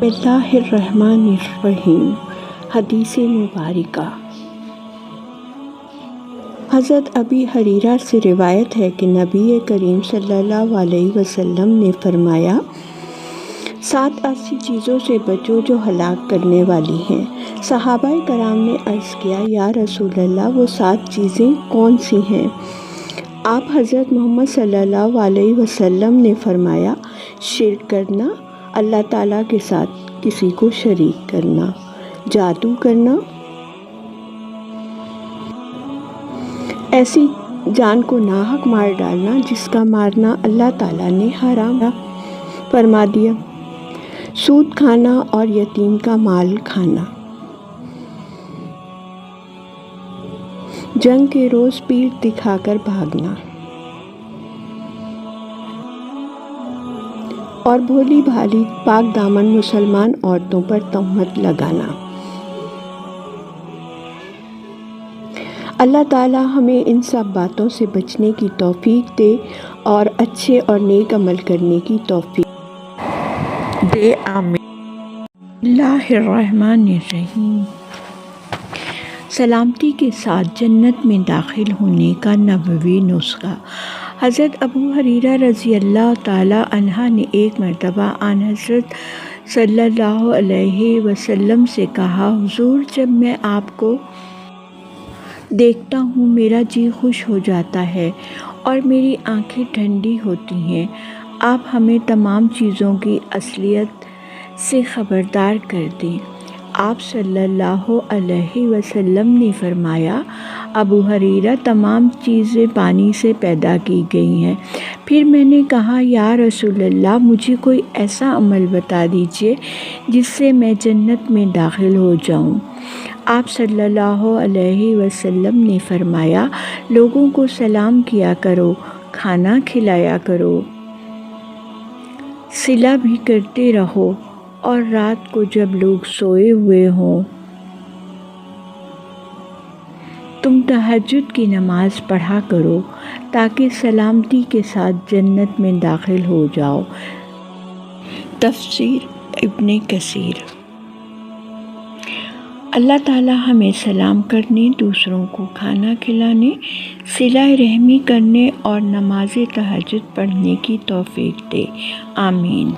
بسم اللہ الرحمن الرحیم۔ حدیث مبارکہ۔ حضرت ابی ہریرہ سے روایت ہے کہ نبی کریم صلی اللہ علیہ وسلم نے فرمایا، 7 ایسی چیزوں سے بچو جو ہلاک کرنے والی ہیں۔ صحابہ کرام نے عرض کیا، یا رسول اللہ، وہ 7 چیزیں کون سی ہیں؟ آپ حضرت محمد صلی اللہ علیہ وسلم نے فرمایا، شرک کرنا، اللہ تعالیٰ کے ساتھ کسی کو شریک کرنا، جادو کرنا، ایسی جان کو ناحق مار ڈالنا جس کا مارنا اللہ تعالیٰ نے حرام فرما دیا، سود کھانا اور یتیم کا مال کھانا، جنگ کے روز پیٹھ دکھا کر بھاگنا، اور بھولی بھالی پاک دامن مسلمان عورتوں پر تہمت لگانا۔ اللہ تعالیٰ ہمیں ان سب باتوں سے بچنے کی توفیق دے اور اچھے اور نیک عمل کرنے کی توفیق دے، آمین۔ اللہ الرحمن الرحیم۔ سلامتی کے ساتھ جنت میں داخل ہونے کا نبوی نسخہ۔ حضرت ابو ہریرہ رضی اللہ تعالیٰ عنہ نے ایک مرتبہ آن حضرت صلی اللہ علیہ وسلم سے کہا، حضور، جب میں آپ کو دیکھتا ہوں میرا جی خوش ہو جاتا ہے اور میری آنکھیں ٹھنڈی ہوتی ہیں۔ آپ ہمیں تمام چیزوں کی اصلیت سے خبردار کر دیں۔ آپ صلی اللہ علیہ وسلم نے فرمایا، ابو ہریرہ، تمام چیزیں پانی سے پیدا کی گئی ہیں۔ پھر میں نے کہا، یا رسول اللہ، مجھے کوئی ایسا عمل بتا دیجئے جس سے میں جنت میں داخل ہو جاؤں۔ آپ صلی اللہ علیہ وسلم نے فرمایا، لوگوں کو سلام کیا کرو، کھانا کھلایا کرو، صلہ بھی کرتے رہو، اور رات کو جب لوگ سوئے ہوئے ہوں تم تہجد کی نماز پڑھا کرو تاکہ سلامتی کے ساتھ جنت میں داخل ہو جاؤ۔ تفسیر ابن کثیر۔ اللہ تعالیٰ ہمیں سلام کرنے، دوسروں کو کھانا کھلانے، صلہ رحمی کرنے اور نماز تہجد پڑھنے کی توفیق دے، آمین۔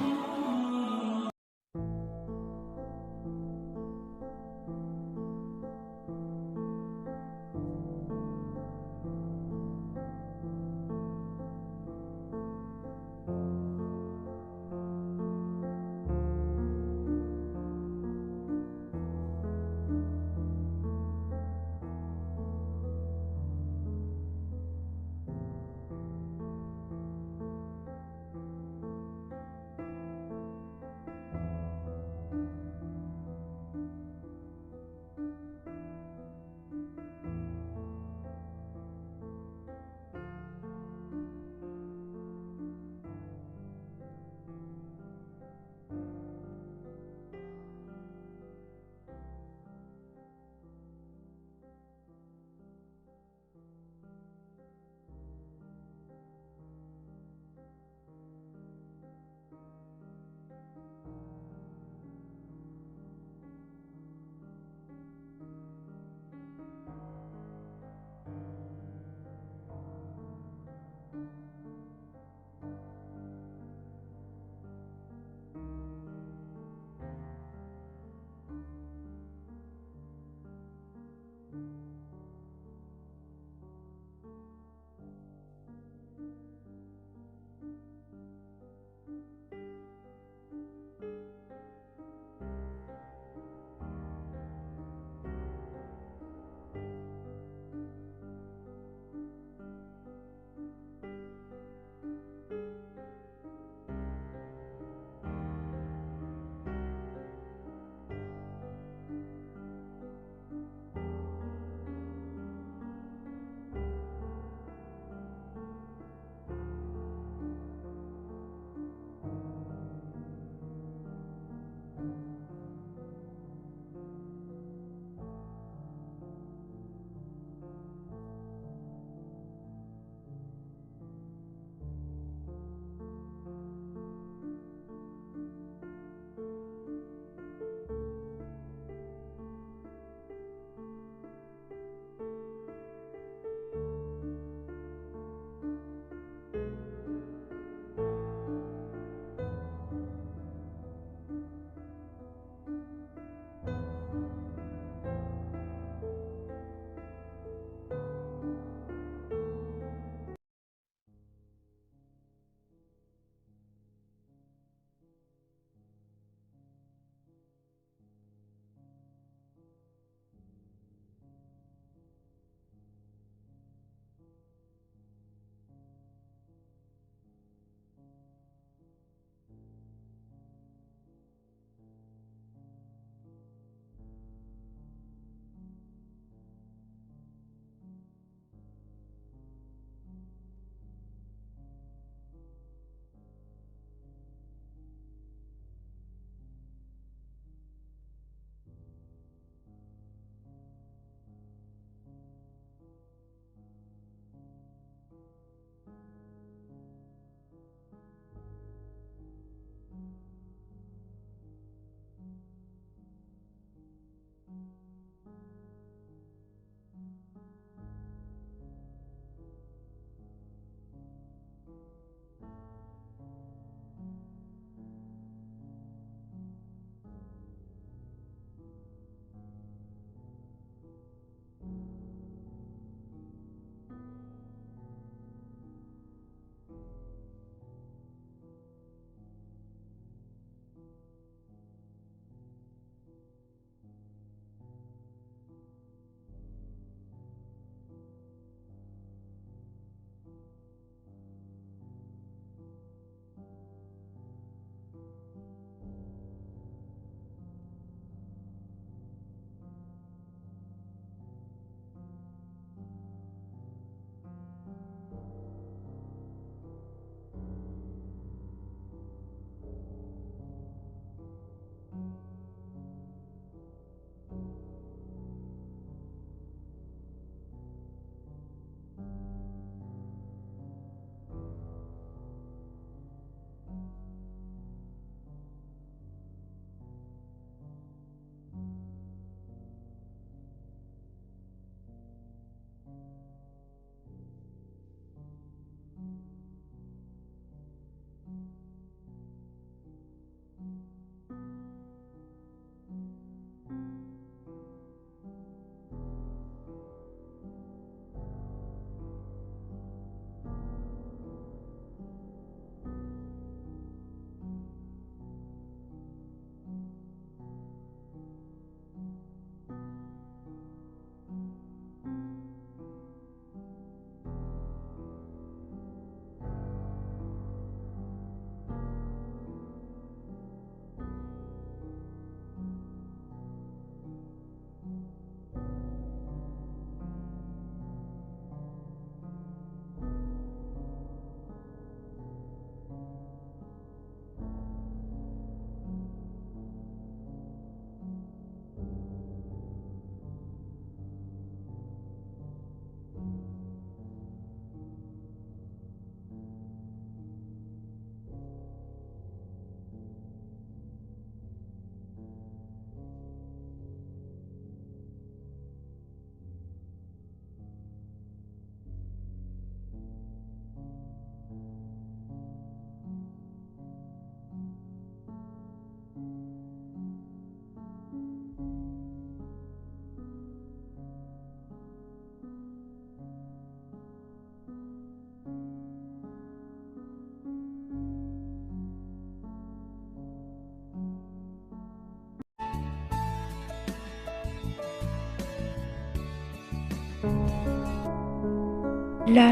اللہ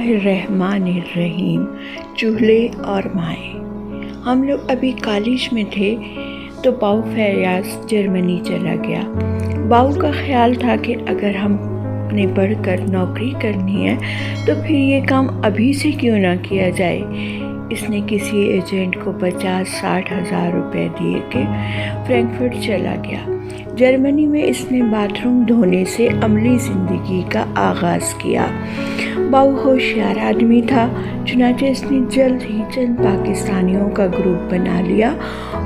الرحمن الرحیم۔ چولہے اور مائیں۔ ہم لوگ ابھی کالج میں تھے تو باؤ فیاض جرمنی چلا گیا۔ باؤ کا خیال تھا کہ اگر ہم نے پڑھ کر نوکری کرنی ہے تو پھر یہ کام ابھی سے کیوں نہ کیا جائے۔ اس نے کسی ایجنٹ کو 50-60 ہزار روپے دیے کہ فرینکفرٹ چلا گیا۔ جرمنی میں اس نے باتھ روم دھونے سے عملی زندگی کا آغاز کیا۔ باؤ ہوشیار آدمی تھا، چنانچہ اس نے جلد ہی چند پاکستانیوں کا گروپ بنا لیا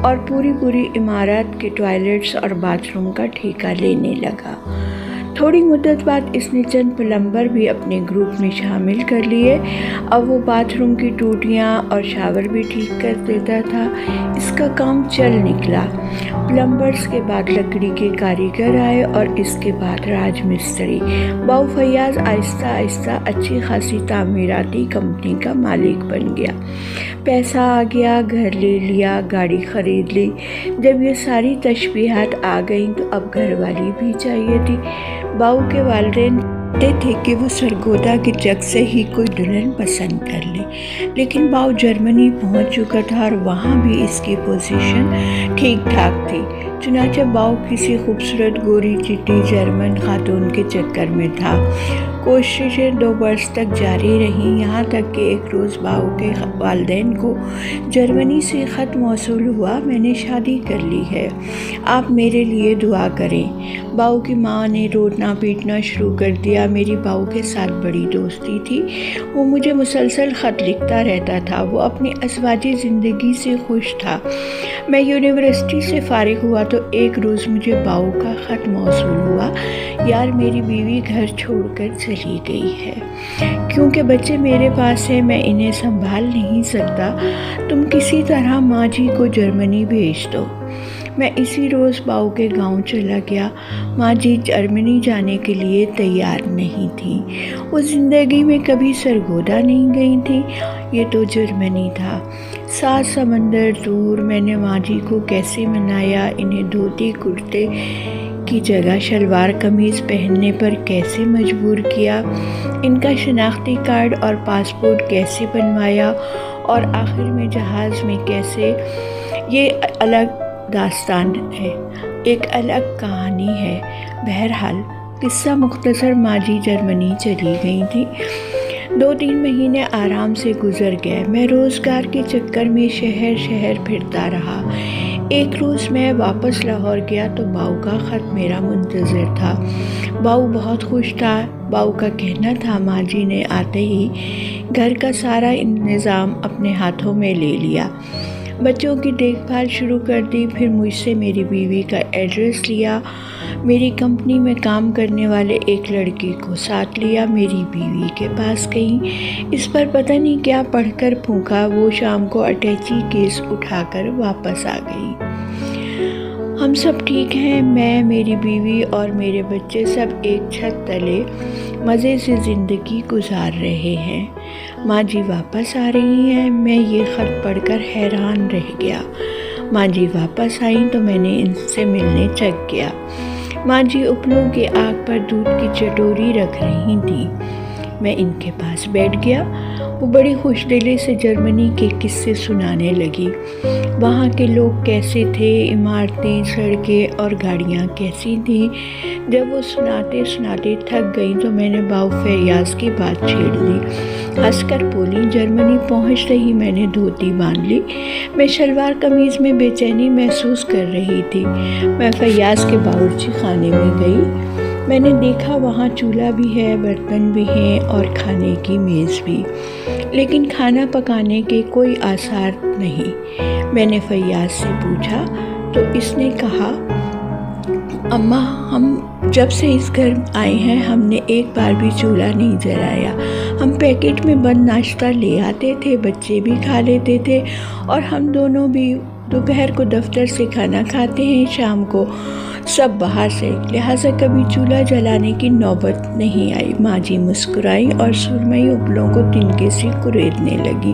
اور پوری عمارت کے ٹوائلٹس اور باتھ روم کا ٹھیکہ لینے لگا۔ تھوڑی مدت بعد اس نے چند پلمبر بھی اپنے گروپ میں شامل کر لیے۔ اب وہ باتھ روم کی ٹوٹیاں اور شاور بھی ٹھیک کر دیتا تھا۔ اس کا کام چل نکلا۔ پلمبرز کے بعد لکڑی کے کاریگر آئے اور اس کے بعد راج مستری۔ باؤ فیاض آہستہ آہستہ اچھی خاصی تعمیراتی کمپنی کا مالک بن گیا۔ پیسہ آ گیا، گھر لے لیا، گاڑی خرید لی۔ جب یہ ساری تشبیہات آ گئیں تو اب گھر والی بھی چاہیے تھی۔ باؤ کے والدین چاہتے تھے کہ وہ سرگودا کے جگ سے ہی کوئی دلہن پسند کر لے، لیکن باؤ جرمنی پہنچ چکا تھا اور وہاں بھی اس کی پوزیشن ٹھیک ٹھاک تھی۔ چنانچہ باؤ کسی خوبصورت گوری چٹی جرمن خاتون کے چکر میں تھا۔ کوششیں 2 برس تک جاری رہیں، یہاں تک کہ ایک روز باؤ کے والدین کو جرمنی سے خط موصول ہوا، میں نے شادی کر لی ہے، آپ میرے لیے دعا کریں۔ باؤ کی ماں نے رونا پیٹنا شروع کر دیا۔ میری باؤ کے ساتھ بڑی دوستی تھی، وہ مجھے مسلسل خط لکھتا رہتا تھا۔ وہ اپنی ازواجی زندگی سے خوش تھا۔ میں یونیورسٹی سے فارغ ہوا تو ایک روز مجھے باؤ کا خط موصول ہوا، یار میری بیوی گھر چھوڑ کر چلی گئی ہے، کیونکہ بچے میرے پاس ہیں، میں انہیں سنبھال نہیں سکتا، تم کسی طرح ماں جی کو جرمنی بھیج دو۔ میں اسی روز باؤ کے گاؤں چلا گیا۔ ماں جی جرمنی جانے کے لیے تیار نہیں تھیں، وہ زندگی میں کبھی سرگودا نہیں گئی تھیں، یہ تو جرمنی تھا، 7 سمندر دور۔ میں نے ماں جی کو کیسے منایا، انہیں دھوتی کرتے کی جگہ شلوار قمیض پہننے پر کیسے مجبور کیا، ان کا شناختی کارڈ اور پاسپورٹ کیسے بنوایا، اور آخر میں جہاز میں کیسے، یہ الگ داستان ہے، ایک الگ کہانی ہے۔ بہرحال قصہ مختصر، ماں جی جرمنی چلی گئی تھی۔ 2-3 مہینے آرام سے گزر گئے۔ میں روزگار کے چکر میں شہر پھرتا رہا۔ ایک روز میں واپس لاہور گیا تو باؤ کا خط میرا منتظر تھا۔ باؤ بہت خوش تھا۔ باؤ کا کہنا تھا ماں جی نے آتے ہی گھر کا سارا انتظام اپنے ہاتھوں میں لے لیا، بچوں کی دیکھ بھال شروع کر دی۔ پھر مجھ سے میری بیوی کا ایڈریس لیا، میری کمپنی میں کام کرنے والے ایک لڑکے کو ساتھ لیا، میری بیوی کے پاس گئی، اس پر پتہ نہیں کیا پڑھ کر پھونکا، وہ شام کو اٹیچی کیس اٹھا کر واپس آ گئی۔ ہم سب ٹھیک ہیں، میں، میری بیوی اور میرے بچے سب ایک چھت تلے مزے سے زندگی گزار رہے ہیں۔ ماں جی واپس آ رہی ہیں۔ میں یہ خط پڑھ کر حیران رہ گیا۔ ماں جی واپس آئیں تو میں نے ان سے ملنے چک گیا۔ ماں جی اپنوں کی آگ پر دودھ کی چٹوری رکھ رہی تھیں۔ میں ان کے پاس بیٹھ گیا۔ وہ بڑی خوش دلی سے جرمنی کے قصے سنانے لگی، وہاں کے لوگ کیسے تھے، عمارتیں، سڑکیں اور گاڑیاں کیسی تھیں۔ جب وہ سناتے سناتے تھک گئی تو میں نے باؤ فیاض کی بات چھیڑ دی۔ ہنس کر بولی، جرمنی پہنچ رہی میں نے دھوتی باندھ لی، میں شلوار قمیض میں بے چینی محسوس کر رہی تھی۔ میں فیاض کے باورچی خانے میں گئی، میں نے دیکھا وہاں چولہا بھی ہے، برتن بھی ہیں اور کھانے کی میز بھی، لیکن کھانا پکانے کے کوئی آثار نہیں۔ میں نے فیاض سے پوچھا تو اس نے کہا، اماں ہم جب سے اس گھر آئے ہیں ہم نے ایک بار بھی چولہا نہیں جلایا، ہم پیکٹ میں بند ناشتہ لے آتے تھے، بچے بھی کھا لیتے تھے، اور ہم دونوں بھی دوپہر کو دفتر سے کھانا کھاتے ہیں، شام کو سب باہر سے، لہٰذا کبھی چولہا جلانے کی نوبت نہیں آئی۔ ماں جی مسکرائی اور سرمئی اپلوں کو تنکے سے کریدنے لگی۔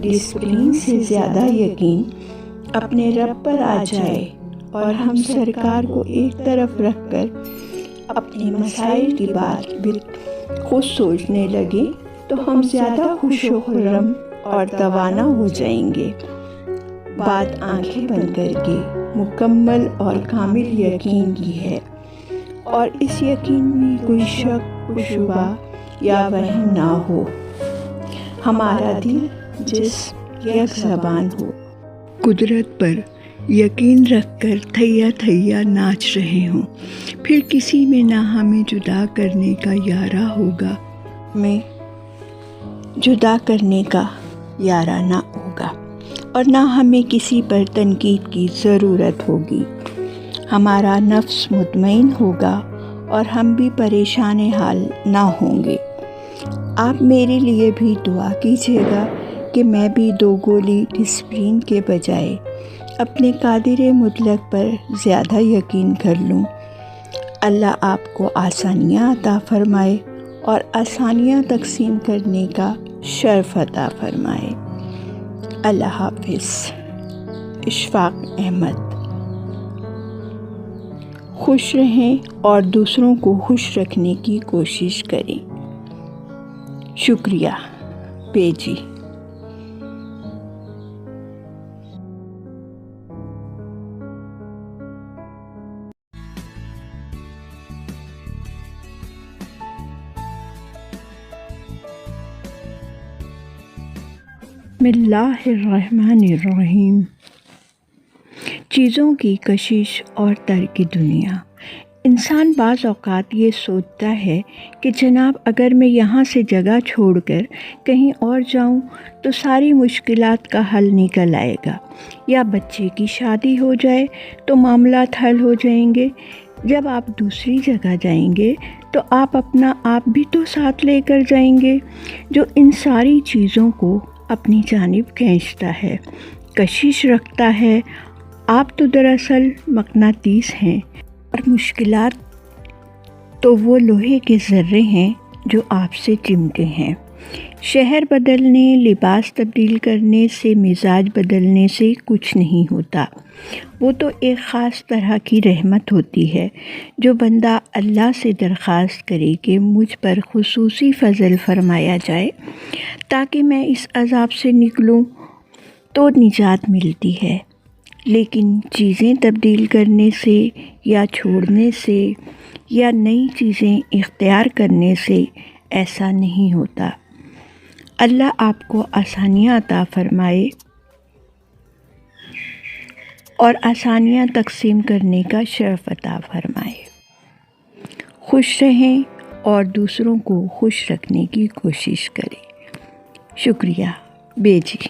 ڈسپلن سے زیادہ یقین اپنے رب پر آ جائے اور ہم سرکار کو ایک طرف رکھ کر اپنے مسائل کی بات بھی خود سوچنے لگے تو ہم زیادہ خوش و خرم اور توانا ہو جائیں گے۔ بات آنکھیں بند کر کے مکمل اور کامل یقین کی ہے، اور اس یقین میں کوئی شک و شبہ یا وہم نہ ہو۔ ہمارا دل جسم یک زبان ہو، قدرت پر یقین رکھ کر تھیا تھیا ناچ رہے ہوں، پھر کسی میں نہ ہمیں جدا کرنے کا یارہ ہوگا، میں جدا کرنے کا یارہ نہ ہوگا، اور نہ ہمیں کسی پر تنقید کی ضرورت ہوگی۔ ہمارا نفس مطمئن ہوگا اور ہم بھی پریشان حال نہ ہوں گے۔ آپ میرے لیے بھی دعا کیجیے گا کہ میں بھی 2 گولی ڈسپلن کے بجائے اپنے قادر مطلق پر زیادہ یقین کر لوں۔ اللہ آپ کو آسانیاں عطا فرمائے اور آسانیاں تقسیم کرنے کا شرف عطا فرمائے۔ اللہ حافظ۔ اشفاق احمد۔ خوش رہیں اور دوسروں کو خوش رکھنے کی کوشش کریں۔ شکریہ بیجی۔ بسم اللہ الرحمن الرحیم۔ چیزوں کی کشش اور ترک دنیا۔ انسان بعض اوقات یہ سوچتا ہے کہ جناب اگر میں یہاں سے جگہ چھوڑ کر کہیں اور جاؤں تو ساری مشکلات کا حل نکل آئے گا، یا بچے کی شادی ہو جائے تو معاملات حل ہو جائیں گے۔ جب آپ دوسری جگہ جائیں گے تو آپ اپنا آپ بھی تو ساتھ لے کر جائیں گے، جو ان ساری چیزوں کو اپنی جانب کھینچتا ہے، کشش رکھتا ہے۔ آپ تو دراصل مقناطیس ہیں، اور مشکلات تو وہ لوہے کے ذرے ہیں جو آپ سے چمٹے ہیں۔ شہر بدلنے، لباس تبدیل کرنے سے، مزاج بدلنے سے کچھ نہیں ہوتا۔ وہ تو ایک خاص طرح کی رحمت ہوتی ہے جو بندہ اللہ سے درخواست کرے کہ مجھ پر خصوصی فضل فرمایا جائے تاکہ میں اس عذاب سے نکلوں، تو نجات ملتی ہے۔ لیکن چیزیں تبدیل کرنے سے یا چھوڑنے سے یا نئی چیزیں اختیار کرنے سے ایسا نہیں ہوتا۔ اللہ آپ کو آسانیاں عطا فرمائے اور آسانیاں تقسیم کرنے کا شرف عطا فرمائے۔ خوش رہیں اور دوسروں کو خوش رکھنے کی کوشش کریں۔ شکریہ بیجی۔